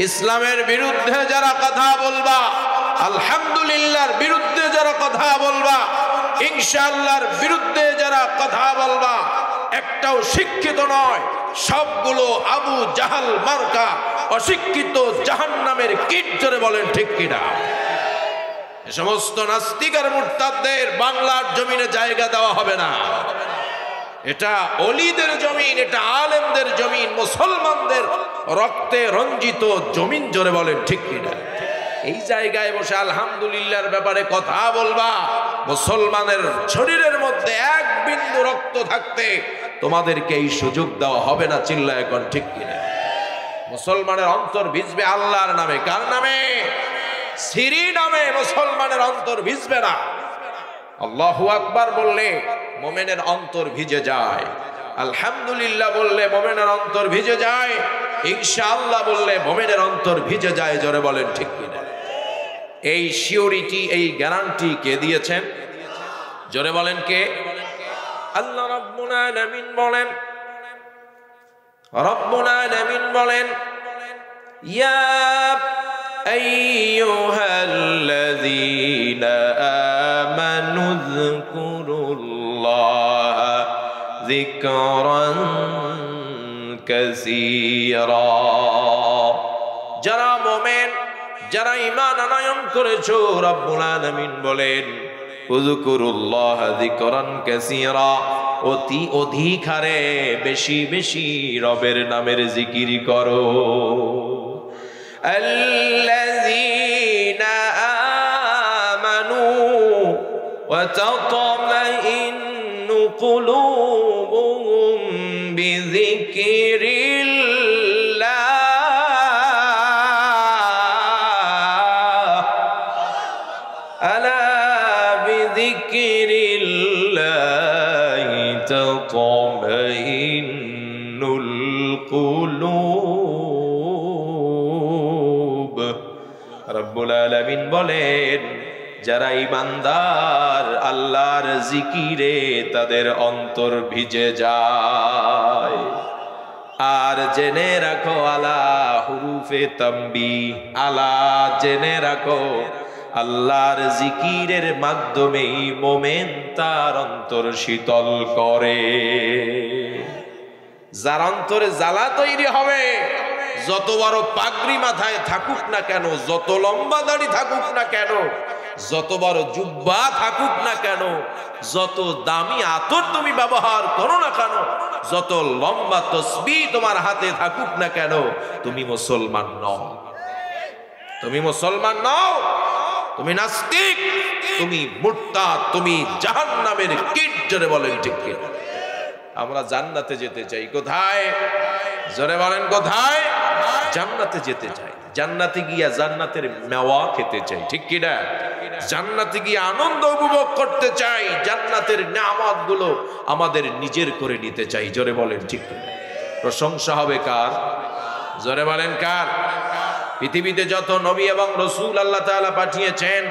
ইসলামের বিরুদ্ধে যারা কথা বলবা, আলহামদুলিল্লাহর বিরুদ্ধে যারা কথা বলবা, ইনশাআল্লাহর বিরুদ্ধে যারা কথা বলবা, একটাও শিক্ষিত নয়, সবগুলো আবু জাহাল মার্কা অশিক্ষিত জাহান্নামের কীট। জোরে বলেন ঠিক কিনা? এ সমস্ত নাস্তিক আর মুরতাদদের বাংলার জমিনে জায়গা দেওয়া হবে না। এটা ওলিদের জমিন, এটা আলেমদের জমিন, মুসলমানদের রক্তে রঞ্জিত জমিন। জোরে বলেন ঠিক কিনা? এই জায়গায় বসে আলহামদুলিল্লাহর ব্যাপারে কথা বলবা, মুসলমানের শরীরের মধ্যে এক বিন্দু রক্ত থাকতে তোমাদেরকে এই সুযোগ দেওয়া হবে না। চিল্লায় এখন ঠিক কিনা? মুসলমানের অন্তর ভিজবে আল্লাহর নামে। কার নামে? সিরি নামে মুসলমানের অন্তর ভিজবে না। আল্লাহু আকবার বললে মুমিনের অন্তর ভিজে যায়, আলহামদুলিল্লাহ বললে মুমিনের অন্তর ভিজে যায়, ইনশাআল্লাহ বললে মুমিনের অন্তর ভিজে যায়। জোরে বলেন ঠিক কিনা? এই সিওরিটি, এই গ্যারান্টি কে দিয়েছেন? জোরে বলেন কে? আল্লাহ রাব্বুল আলামিন বলেন, রব্বুল আলামিন বলেন, ইয়া আইয়ুহাল্লাযীনা আমানু যকুরুল্লাহা যিকরান কাসীরা। যারা মুমিন, যারা ঈমান আনয়ন করেছো, রব্বুল আলামিন বলেন, উযকুরুল্লাহা যিকরান কাসীরা, অতি অধিক হারে বেশি বেশি রবের নামের জিকির করো। আল্লাযীনা আমানু ওয়া তাতমাইন্নু কুলুবুহুম বিযিকরিল্লাহ, আলা বিযিকরিল্লাহি তাতমাইন্নুল কুলুব। রব্বুল আলামিন বলেন, যারা ঈমানদার আল্লাহর জিকিরে তাদের অন্তর ভিজে যায়। আর জেনে রাখো, আলা হুরুফে তাম্বি, আলা জেনে রাখো, আল্লাহর জিকিরের মাধ্যমেই মোমেন তার অন্তর শীতল করে। যার অন্তরে জ্বালা তৈরি হবে, যত বড় পাগড়ি মাথায় থাকুক না কেন, যত লম্বা দাড়ি থাকুক না কেন, যত বড় জুব্বা থাকুক না কেন, যত দামি আতর তুমি ব্যবহার করো না কেন, যত লম্বা তসবিহ তোমার হাতে থাকুক না কেন, তুমি মুসলমান নও। তুমি মুসলমান নও, তুমি নাস্তিক, তুমি মুরতাদ, তুমি জাহান্নামের কীট। জোরে বলেন ঠিক কিনা? আমরা জান্নাতে যেতে চাই। কোথায়? জোরে বলেন কোথায়? জান্নাতে যেতে চাই। জান্নাতে গিয়া জান্নাতের মেওয়া খেতে চাই, ঠিক কিনা? জান্নাতে গিয়ে আনন্দ উপভোগ করতে চাই, জান্নাতের নিয়ামত গুলো আমাদের নিজের করে নিতে চাই। জোরে বলেন ঠিক কিনা? প্রশংসা হবে কার? জোরে বলেন কার? পৃথিবীতে যত নবী এবং রাসূল আল্লাহ তাআলা পাঠিয়েছেন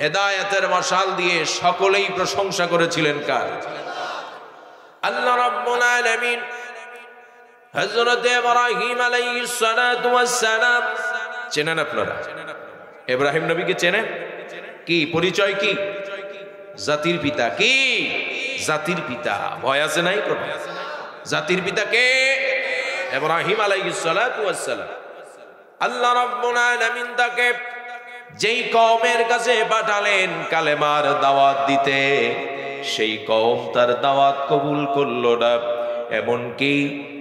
হেদায়েতের মশাল দিয়ে, সকলেই প্রশংসা করেছিলেন কার? আল্লাহ রাব্বুল আলামিন হযরত ইব্রাহিম আলাইহিস সালাতু ওয়াস সালাম চেনেন আপনারা? ইব্রাহিম নবীকে চেনেন? কি পরিচয়? কি জাতির পিতা? কি জাতির পিতা? ভয় আছে নাই? জাতির পিতা কে? ইব্রাহিম আলাইহিস সালাতু ওয়াস সালাম। আল্লাহ রাব্বুল আলামিন তাকে যেই কওমের কাছে পাঠালেন কালেমার দাওয়াত দিতে, সেই কওম তার দাওয়াত কবুল করল না। এমনকি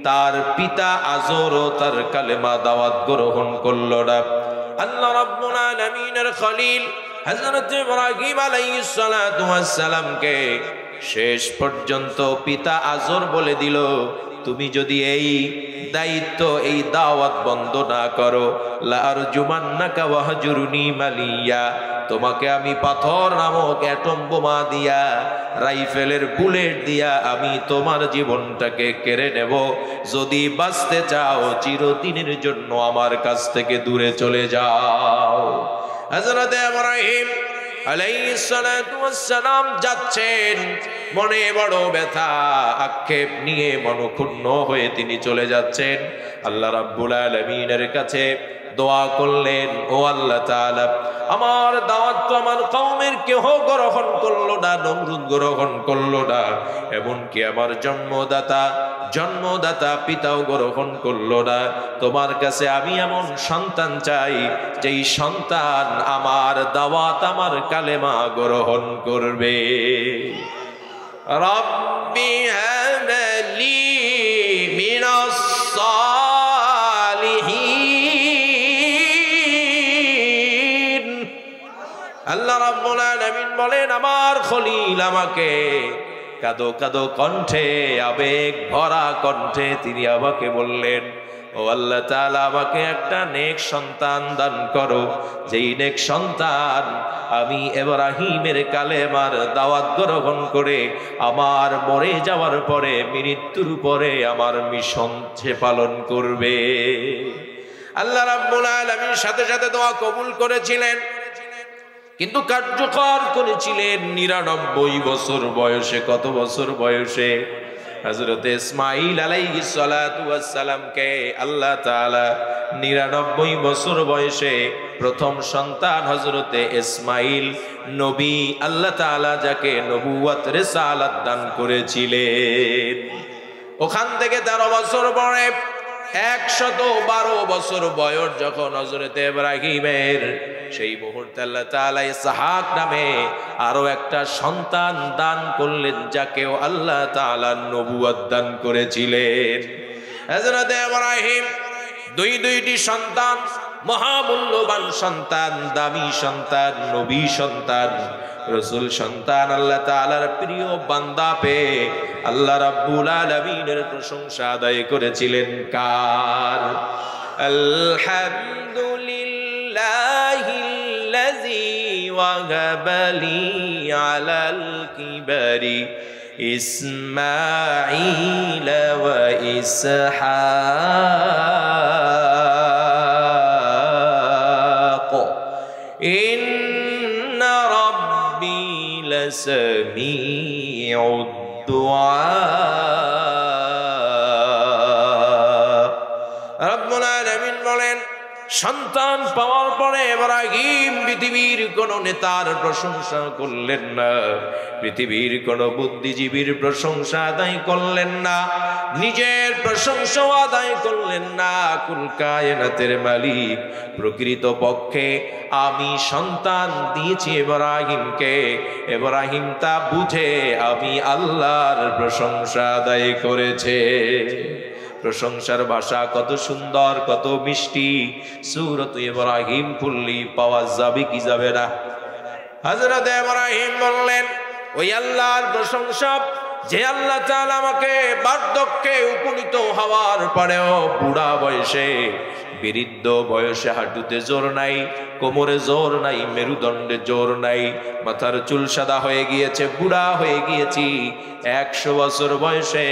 তার পিতা আজরও তার কালেমা দাওয়াত গ্রহণ করল না। আল্লাহ রাব্বুল আলামিনের খলিল হযরত ইব্রাহিম আলাইহিস সালাতু ওয়াস সালামকে শেষ পর্যন্ত পিতা আজর বলে দিল, তুমি যদি এই দায়িত্ব, এই দাওয়াত বন্ধ না করো, লা আরজুমান্নাকা ওয়াহজুরনি মালিয়া, তোমাকে আমি পাথর নামক অ্যাটম বোমা দিয়া, রাইফেলের বুলেট দিয়া আমি তোমার জীবনটাকে কেড়ে নেব। যদি বাঁচতে চাও চিরদিনের জন্য আমার কাছ থেকে দূরে চলে যাও। হযরত ইব্রাহিম আলাইহিস সালাতু ওয়াস সালাম যাচ্ছেন, মনে বড় ব্যথা, আক্ষেপ নিয়ে মনক্ষুণ্ণ হয়ে তিনি চলে যাচ্ছেন। আল্লাহ রাব্বুল আলামিনের কাছে দোয়া করলেন, ও আল্লাহ তাআলা, আমার দাওয়াত তো আমার কওমের কেহ গ্রহণ করলো না, নমরুদ গ্রহণ করলো না, এমনকি আমার জন্মদাতা পিতাও গ্রহণ করলো না। তোমার কাছে আমি এমন সন্তান চাই যেই সন্তান আমার দাওয়াত, আমার কালেমা গ্রহণ করবে। রব্বি হাবলি মিনাস সালিহিন। আল্লাহ রাব্বুল আলামিন বলেন, আমার খলিল আমাকে কাদো কাদো কণ্ঠে, আবেগ ভরা কণ্ঠে তিনি আমাকে বললেন, ও আল্লাহ তাআলা, আমাকে একটা নেক সন্তান দান করো, যেই নেক সন্তান আমি ইব্রাহিমের কালেমার দাওয়াত গ্রহণ করে আমার মরে যাওয়ার পরে, মৃত্যুর পরে আমার মিশন সে পালন করবে। আল্লাহ রাব্বুল আলামিন সাথে সাথে দোয়া কবুল করেছিলেন, কিন্তু কার্যকর করেছিলেন 99 বছর বয়সে। কত বছর বয়সে? হযরত ইসমাঈল আলাইহিস সালাতু ওয়াস সালামকে আল্লাহ তাআলা 99 বছর বয়সে প্রথম সন্তান হযরতে ইসমাঈল নবী, আল্লাহ তাআলা যাকে নবুয়ত রিসালাত দান করেছিলেন, ওখান থেকে 13 বছর পরে 112 বছর বয়স যখন হযরত ইব্রাহিমের, সেই মুহূর্তে আল্লাহ তাআলা ইসহাক নামে আরো একটা সন্তান দান করলেন, যাকেও আল্লাহ তাআলা নবুয়ত দান করেছিলেন। হযরত ইব্রাহিম দুইটি সন্তান, মহামূল্যবান সন্তান, দামি সন্তান, নবী সন্তান, রাসূল সন্তান, আল্লাহ তাআলার প্রিয় বান্দা পেয়ে আল্লাহ রাব্বুল আলামিনের প্রশংসা আদায় করেছিলেন। কার? আলহামদুলিল্লাহিল্লাযী ওয়াহাবা লি আলাল কিবারি ইসমাঈল ওয়া ইসহাক ইন্না রাব্বী লাসামিউদ দুআ। রব্বুল আলামিন বলেন, সন্তান পাওয়ার পরে ইব্রাহিম পৃথিবীর কোন নেতার প্রশংসা করলেন না, পৃথিবীর কোন বুদ্ধিজীবীর প্রশংসা আদায় করলেন না, নিজের প্রশংসা আদায় করলেন না। কুল কায়নাতের মালিক প্রকৃত পক্ষে আমি সন্তান দিয়েছি ইব্রাহিমকে, ইব্রাহিম তা বুঝে আমি আল্লাহর প্রশংসা আদায় করেছে। প্রশংসার ভাষা কত সুন্দর, কত মিষ্টি। সূরাত ইব্রাহিম খুললি পাওয়া যাবে কি যাবে না? হযরত ইব্রাহিম বললেন, ওই আল্লাহর প্রশংসা যে আল্লাহ তাআলা আমাকে বার্ধক্যে উপনীত হওয়ার পরেও বুড়া বয়সে, বৃদ্ধ বয়সে হাঁটুতে জোর নাই, কোমরে জোর নাই, মেরুদণ্ডে জোর নাই, মাথার চুল সাদা হয়ে গিয়েছে, বুড়া হয়ে গিয়েছি, 100 বছর বয়সে,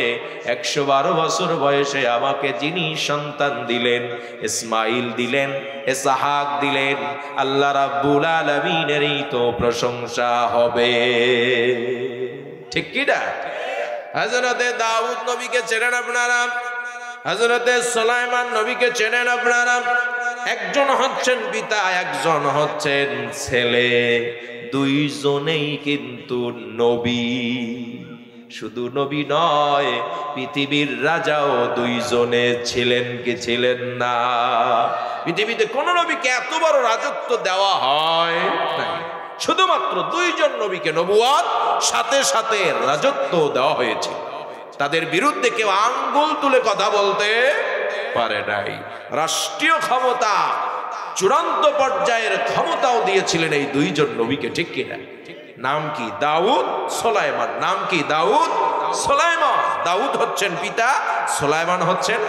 112 বছর বয়সে আমাকে যিনি সন্তান দিলেন, ইসমাঈল দিলেন, ইসহাক দিলেন, আল্লাহ রাব্বুল আলামিনেরই তো প্রশংসা হবে। ঠিক কি না? হযরতে দাউদ নবীকে চেনেন আপনারা, হযরতে সুলাইমান নবীকে চেনেন আপনারা। একজন হচ্ছেন পিতা, একজন হচ্ছেন ছেলে, দুইজনেই কিন্তু নবী। শুধু নবী নয়, পৃথিবীর রাজাও দুইজনে ছিলেন কি ছিলেন না? পৃথিবীতে কোন নবীকে এত বড় রাজত্ব দেওয়া হয় নাই, শুধুমাত্র 2 জন নবীকে নবুয়ত সাথে সাথে রাজত্ব দেওয়া হয়েছে। তাদের বিরুদ্ধে কেউ আঙ্গুল তুলে কথা বলতে পারে নাই। রাষ্ট্রীয় ক্ষমতা, চূড়ান্ত পর্যায়ের ক্ষমতাও দিয়েছিলেন এই 2 জন নবীকে। ঠিক কিনা? নাম কি? দাউদ, সুলাইমান। নাম কি? দাউদ, সুলাইমান। দাউদ হচ্ছেন পিতা, সুলাইমান হচ্ছেন।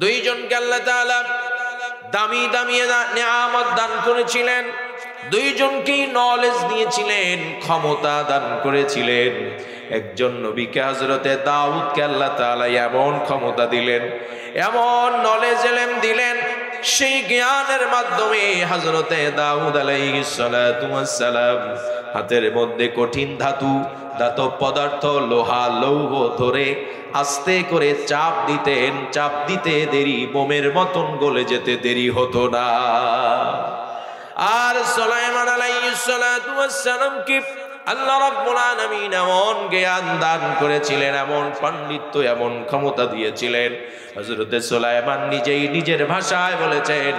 2 জনকে আল্লাহ তাআলা দামি দামি নিয়ামত দান করেছিলেন, 2 জনকেই নলেজ দিয়েছিলেন, ক্ষমতা দান করেছিলেন। একজন নবীকে হযরতে দাউদকে আল্লাহ তাআলা এমন ক্ষমতা দিলেন, এমন নলেজ এলেম দিলেন, সেই জ্ঞানের মাধ্যমে হযরতে দাউদ আলাইহিস সালাতু ওয়াস সালাম হাতের মধ্যে কঠিন ধাতব পদার্থ লোহা লৌহ ধরে আস্তে করে চাপ দিতেন, চাপ দিতে দেরি মোমের মতন গলে যেতে দেরি হতো না। আর সুলাইমান আলাইহিস সালাতু ওয়াস সালামকে আল্লাহ রাব্বুল আলামিন এমন জ্ঞান দান করেছিলেন, এমন পাণ্ডিত্য, এমন ক্ষমতা দিয়েছিলেন। হযরতে সুলাইমান নিজেই নিজের ভাষায় বলেছেন,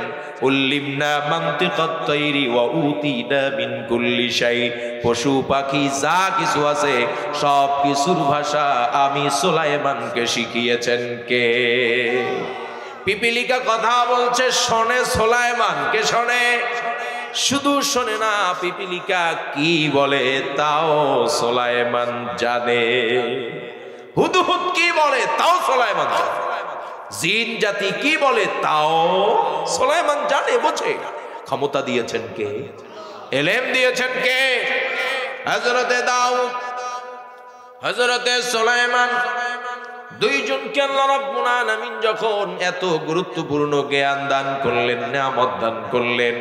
উল্লিমনা মানতিকাত তাইরি ওয়া উতিনা মিন কুল্লি শাই। পশু পাখি যা কিছু আছে সব কিছুর ভাষা আমি সুলাইমানকে শিখিয়েছেন কে? পিপিলিকা কথা বলছে, শোনে সুলাইমান, কে শোনে? শুধু শোনে না, পিপিলিকা কি বলে তাও সুলাইমান জানে। হুদহুদ কি বলে তাও সুলাইমান জানে। জিন জাতি কি বলে তাও সুলাইমান জানে, বোঝে। ক্ষমতা দিয়েছেন কে? ইলম দিয়েছেন কে? হযরতে দাউদ, হযরতে সুলাইমান, দুইজনকে আল্লাহ রাব্বুল আলামিন যখন এত গুরুত্বপূর্ণ জ্ঞান দান করলেন, নিয়ামত দান করলেন,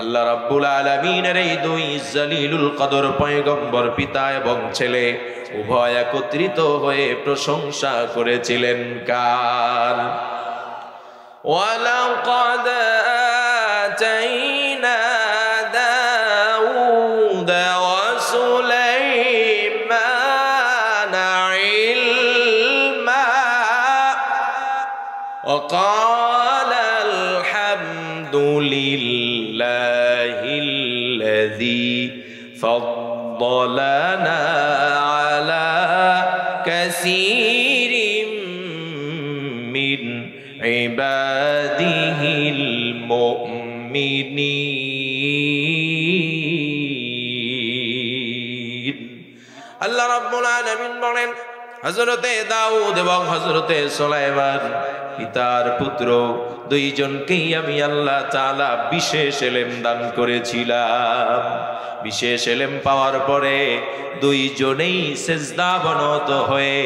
আল্লাহ রাব্বুল আলামিনের এই দুই জলিলুল কদর পয়গম্বর পিতা এবং ছেলে উভয় একত্রিত হয়ে প্রশংসা করেছিলেন কার? ওয়ালাকাদ আতাইনা দাউদা ওয়া সুলাইমানা ইলমা ওয়া ক্বালা আলহামদুলিল্লাহিল্লাযী ফাদ্দালানা আলা কাসীরিম মিন ইবাদিহিল মুমিনিন। আল্লাহ রাব্বুল আলামিন বলেন, হযরতে দাউদ এবং হযরতে সুলাইমান পিতার পুত্র দুইজনকেই আমি আল্লাহ তাআলা বিশেষ ইলম দান করেছিলাম। বিশেষ ইলম পাওয়ার পরে দুইজনেই সিজদাবনত হয়ে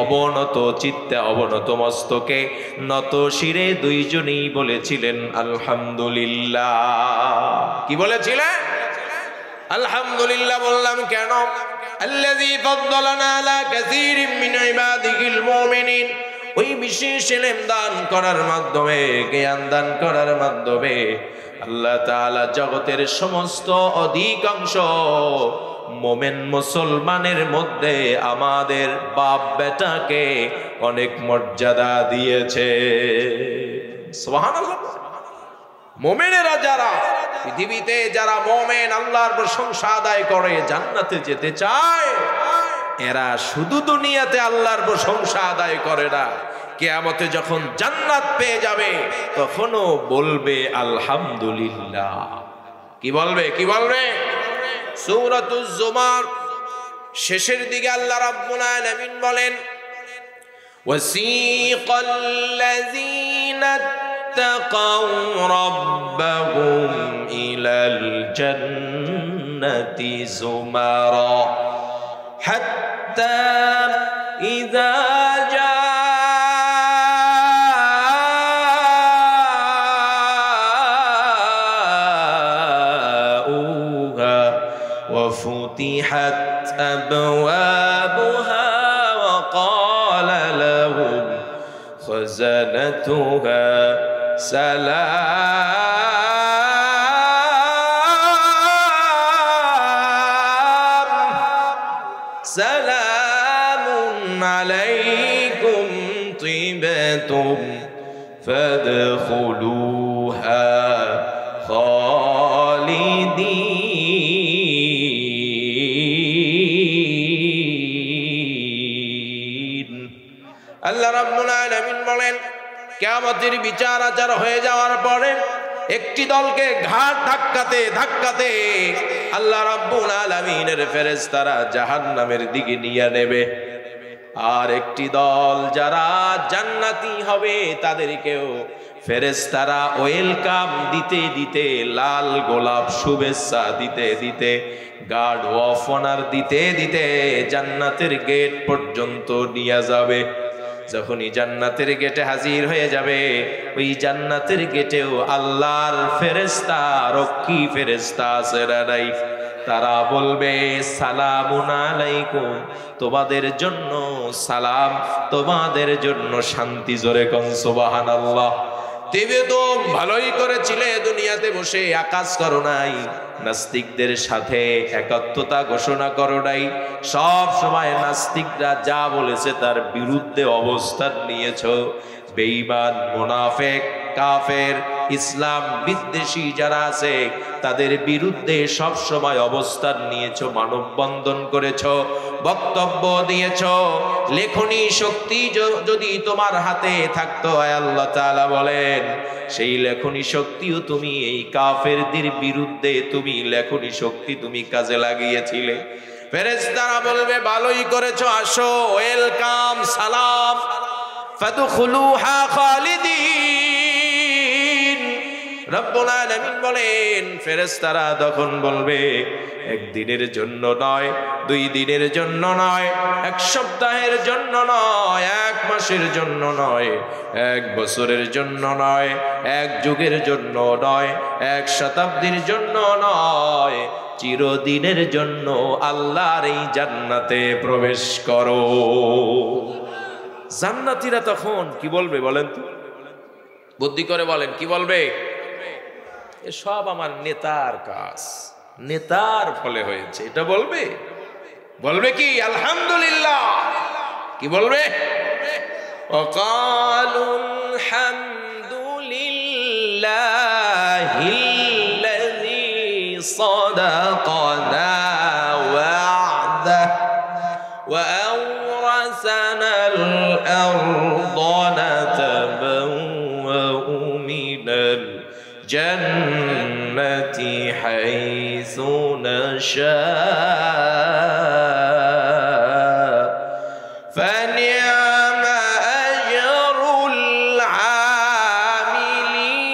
অবনত চিত্তে, অবনত মস্তকে, নত শিরে দুইজনেই বলেছিলেন আলহামদুলিল্লাহ। কি বলেছিলেন? আলহামদুলিল্লাহ। বললাম কেন? আল্লাযী ফাদ্দালানা আলা কাসীরিম মিন ইবাদিহিল মুমিনিন। ওই বিশেষ ইলম দান করার মাধ্যমে, জ্ঞান দান করার মাধ্যমে আল্লাহ তাআলা জগতের সমস্ত অধিকাংশ মোমেন মুসলমানের মধ্যে আমাদের বাপ বেটাকে অনেক মর্যাদা দিয়েছে। সুবহানাল্লাহ। মোমেনেরা যারা পৃথিবীতে, যারা মোমেন আল্লাহর প্রশংসা আদায় করে জান্নাতে যেতে চায়, এরা শুধু দুনিয়াতে আল্লাহর প্রশংসা আদায় করে না, কিয়ামতে যখন জান্নাত পেয়ে যাবে তখনও বলবে আলহামদুলিল্লাহ। কি বলবে? কি বলবে? সূরাতুজ জুমার শেষের দিকে আল্লাহ রাব্বুল আলামিন বলেন, ওয়াসীকাল্লাযীনা ইত্তাকাউ রাব্বাহুম ইলাল জান্নাতি যুমারা হাত্তা ইযা وفتحت أبوابها وقال لهم خزنتها سلام عليكم طبتم فادخلوها خالدين। আল্লাহ রাব্বুল আলামিন বলেন, কিয়ামতের বিচার আচার হয়ে যাওয়ার পরে একটি দলকে ঘাট ধাক্কাতে ধাক্কাতে আল্লাহ রাব্বুল আলামিনের ফেরেশতারা জাহান্নামের দিকে নিয়ে নেবে। আর একটি দল যারা জান্নাতি হবে তাদেরকেও ফেরেশতারা ওয়েলকাম দিতে দিতে, লাল গোলাপ শুভেচ্ছা দিতে দিতে, গার্ড অফ অনার দিতে দিতে জান্নাতের গেট পর্যন্ত নিয়ে যাবে। যখনই জান্নাতের গেটে হাজির হয়ে যাবে, ওই জান্নাতের গেটেও আল্লাহর ফেরেশতা, রক্ষী ফেরেশতা আছে না নাই? তারা বলবে সালামুন আলাইকুম, তোমাদের জন্য সালাম, তোমাদের জন্য শান্তি। জোরে কোন সুবহানাল্লাহ। তবে তো ভালোই করেছিলে দুনিয়াতে বসে আকাশ করো নাই, নাস্তিকদের সাথে একাত্মতা ঘোষণা করো নাই, সব সময় নাস্তিকরা যা বলেছে তার বিরুদ্ধে অবস্থান নিয়েছো। বেঈমান, মুনাফিক, কাফের, ইসলাম বিদ্বেষী যারা আছে তাদের বিরুদ্ধে সব সময় অবস্থান নিয়েছো, মানববন্ধন করেছো, বক্তব্য দিয়েছো। লেখনী শক্তি যদি তোমার হাতে থাকতো, আল্লাহ তাআলা বলেন সেই লেখনী শক্তিও তুমি এই কাফেরদের বিরুদ্ধে তুমি লেখনী শক্তি তুমি কাজে লাগিয়েছিলে। ফেরেশতারা বলবে ভালোই করেছো, আসো, ওয়েলকাম, সালাম, ফাদখুলুহা খালিদিন। রব্বুল আলামিন বলেন ফেরেশতারা তখন বলবে একদিনের জন্য নয়, 2 দিনের জন্য নয়, 1 সপ্তাহের জন্য নয়, 1 মাসের জন্য নয়, 1 বছরের জন্য নয়, 1 যুগের জন্য নয়, 1 শতাব্দীর জন্য নয়, চিরদিনের জন্য আল্লাহর এই জান্নাতে প্রবেশ করো। জান্নাতীরা তখন কি বলবে বলেন তো? বুদ্ধি করে বলেন কি বলবে? এ সব আমার নেতার কাজ, নেতার ফলে হয়েছে, এটা বলবে? বলবে কি আলহামদুলিল্লাহ? কি বলবে? ওয়াকালুল হামদুলিল্লাহিল্লাযী সাদাকানা ওয়া'দাহু ওয়া আওরাসানাল আরদা নাতাবাওয়াউ মিনাল জান্নাতি হাইসু নাশা ফানি'মা আজরুল আমিলিন।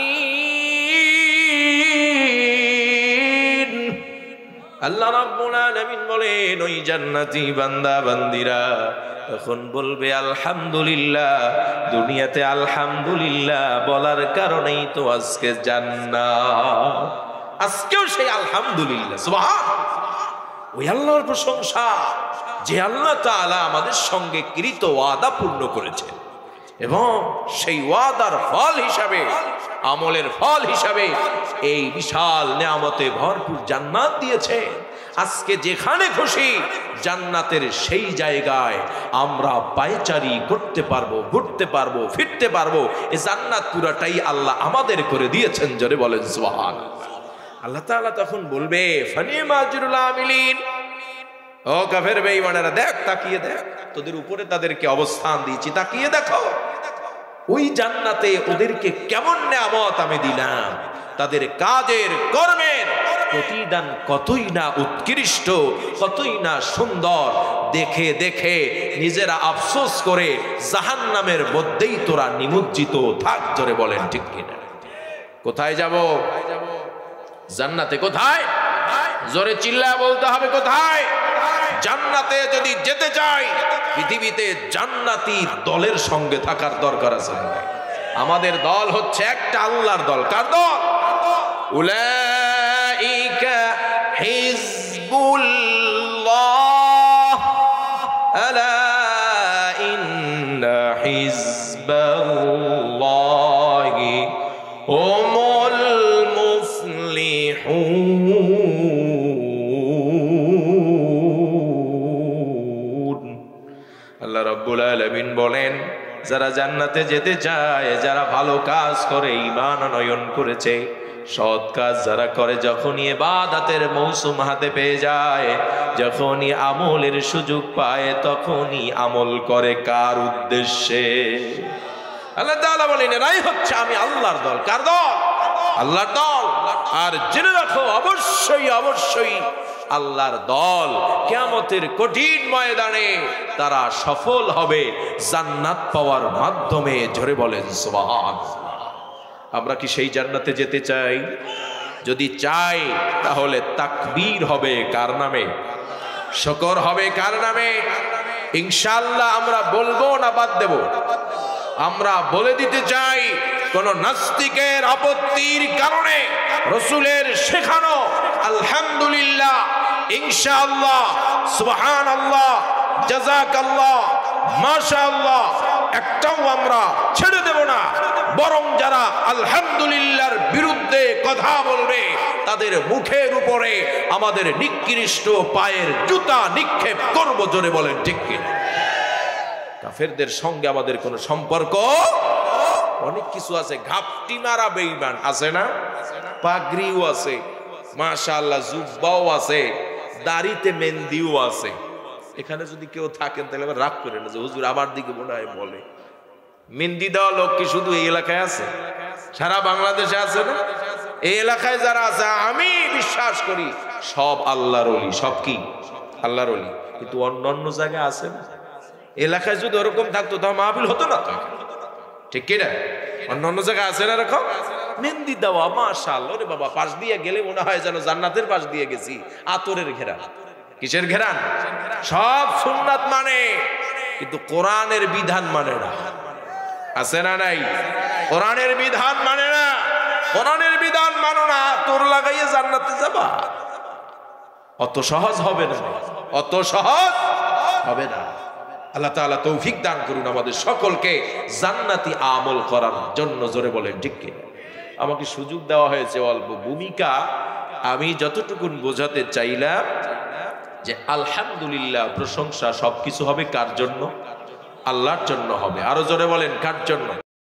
আল্লাহ রাব্বুল আলামিন বলেন ওই জান্নাতি বান্দা বান্দিরা তখন বলবে আলহামদুলিল্লাহ। দুনিয়াতে আলহামদুলিল্লাহ বলার কারণেই তো আজকে জান্নাত, আজকেও সেই আলহামদুলিল্লাহ। সুবহানাল্লাহ। ওই আল্লাহর প্রশংসা যে আল্লাহ তাআলা আমাদের সঙ্গে কৃত ওয়াদা পূর্ণ করেছেন এবং সেই ওয়াদার ফল হিসাবে, আমলের ফল হিসাবে এই বিশাল নেয়ামতে ভরপুর জান্নাত দিয়েছে। আজকে যেখানে খুশি জান্নাতের সেই জায়গায় আমরা পায়চারি করতে পারবো, ঘুরতে পারবো, ফিরতে পারবো। এই জান্নাত পুরাটাই আল্লাহ আমাদের করে দিয়েছেন। জোরে বলেন সুবহানাল্লাহ। আল্লাহ তাআলা তখন বলবে ফানি'মা আজরুল আমিলিন। ও কাফের বেঈমানেরা, দেখ, তাকিয়ে দেখ, তোদের উপরে তাদেরকে অবস্থান দিয়েছি, তাকিয়ে দেখো ওই জান্নাতে ওদেরকে কেমন নেয়ামত আমি দিলাম। তাদের কাজের কর্মের প্রতিদান কতই না উৎকৃষ্ট, কতই না সুন্দর। দেখে দেখে নিজেরা আফসোস করে জাহান্নামের মধ্যেই তোরা নিমজ্জিত থাক। জোরে বলেন ঠিক কিনা? কোথায় যাব? জান্নাতে। কোথায়? জোরে চিল্লায় বলতে হবে কোথায়? জান্নাতে যদি যেতে চাই পৃথিবীতে জান্নাতি দলের সঙ্গে থাকার দরকার আছে। আমাদের দল হচ্ছে একটা আল্লাহর দল। কার দল? উলাইকা হিজবুল্লাহ আলা ইন্না হিজবাল্লাহি হুমুল মুফলিহুন। আল্লাহ রাব্বুল আলামিন বলেন যারা জান্নাতে যেতে চায়, যারা ভালো কাজ করে, ঈমান আনয়ন করেছে, সৎ কাজ যারা করে, যখনই ইবাদতের মৌসুম হাতে পেয়ে যায়, যখনই আমলের সুযোগ পায়, তখনই আমল করে কার উদ্দেশ্যে? আল্লাহ তাআলা বলেন এরাই হচ্ছে আমি আল্লাহর দল। কার দল? আল্লাহর দল। আর জেনে রাখো অবশ্যই অবশ্যই আল্লাহর দল কিয়ামতের কঠিন ময়দানে তারা সফল হবে জান্নাত পাওয়ার মাধ্যমে। জোরে বলেন সুবহানাল্লাহ। আমরা কি সেই জান্নাতে যেতে চাই? যদি চাই তাহলে তাকবীর হবে কার নামে? শুকর হবে কার নামে? ইনশাআল্লাহ আমরা বলবো না বাদ দেব? আমরা বলে দিতে চাই কোন নাস্তিকের আপত্তির কারণে রাসূলের শেখানো আলহামদুলিল্লাহ ইনশাআল্লাহ, সুবহানাল্লাহ, জাযাকাল্লাহ, মাশাআল্লাহ একটাও আমরা ছেড়ে দেব না। বরং যারা আলহামদুলিল্লাহর বিরুদ্ধে কথা বলবে তাদের মুখের উপরে আমাদের নিকৃষ্ট পায়ের জুতা নিক্ষেপ করব। জোরে বলেন ঠিক কিনা? কাফেরদের সঙ্গে আমাদের কোনো সম্পর্ক, অনেক কিছু আছে। ঘাপটি মারা বেঈমান আছে না? পাগড়িও আছে, মাশাআল্লাহ জুব্বাও আছে, দাড়িতে মেহেন্দিও আছে। এখানে যদি কেউ থাকেন তাহলে আবার রাগ করেন যে হুজুর আমার দিকে মনে হয় বলে। মেহেন্দি দেওয়া লোক কি শুধু এই এলাকায় আছে? সারা বাংলাদেশে আছে না? এই এলাকায় যারা আছে আমি বিশ্বাস করি সব আল্লাহর ওলি। সব কি? আল্লাহর ওলি। কিন্তু অন্য জায়গায় আছে না? এলাকায় যদি ওরকম থাকতো তা মাহফিল হতো না তো, ঠিক কিনা? অন্য জায়গায় আছে না এরকম? মেহেন্দি দেওয়া, মাশাআল্লাহ, রে বাবা, পাশ দিয়ে গেলে মনে হয় যেন জান্নাতের পাশ দিয়ে গেছি। আতরের ঘেরান। কিসের ঘেরান? সব সুন্নাত মানে, কিন্তু কোরআনের বিধান মানে না। আছে না নাই? কোরআনের বিধান মানে না। কোরআনের বিধান মানো না, তোর লাগাইয়ে জান্নাতে যাবা। অত সহজ হবে না, অত সহজ হবে না। আল্লাহ তাআলা তৌফিক দান করুন আমাদের সকলকে জান্নাতি আমল করার জন্য। জোরে বলেন ঠিক কি? আমাকে সুযোগ দেওয়া হয়েছে অল্প ভূমিকা, আমি যতটুকু বোঝাতে চাইলাম যে আলহামদুলিল্লাহ, প্রশংসা সবকিছু হবে কার জন্য? আল্লাহর জন্য হবে। আরো জোরে বলেন কার জন্য?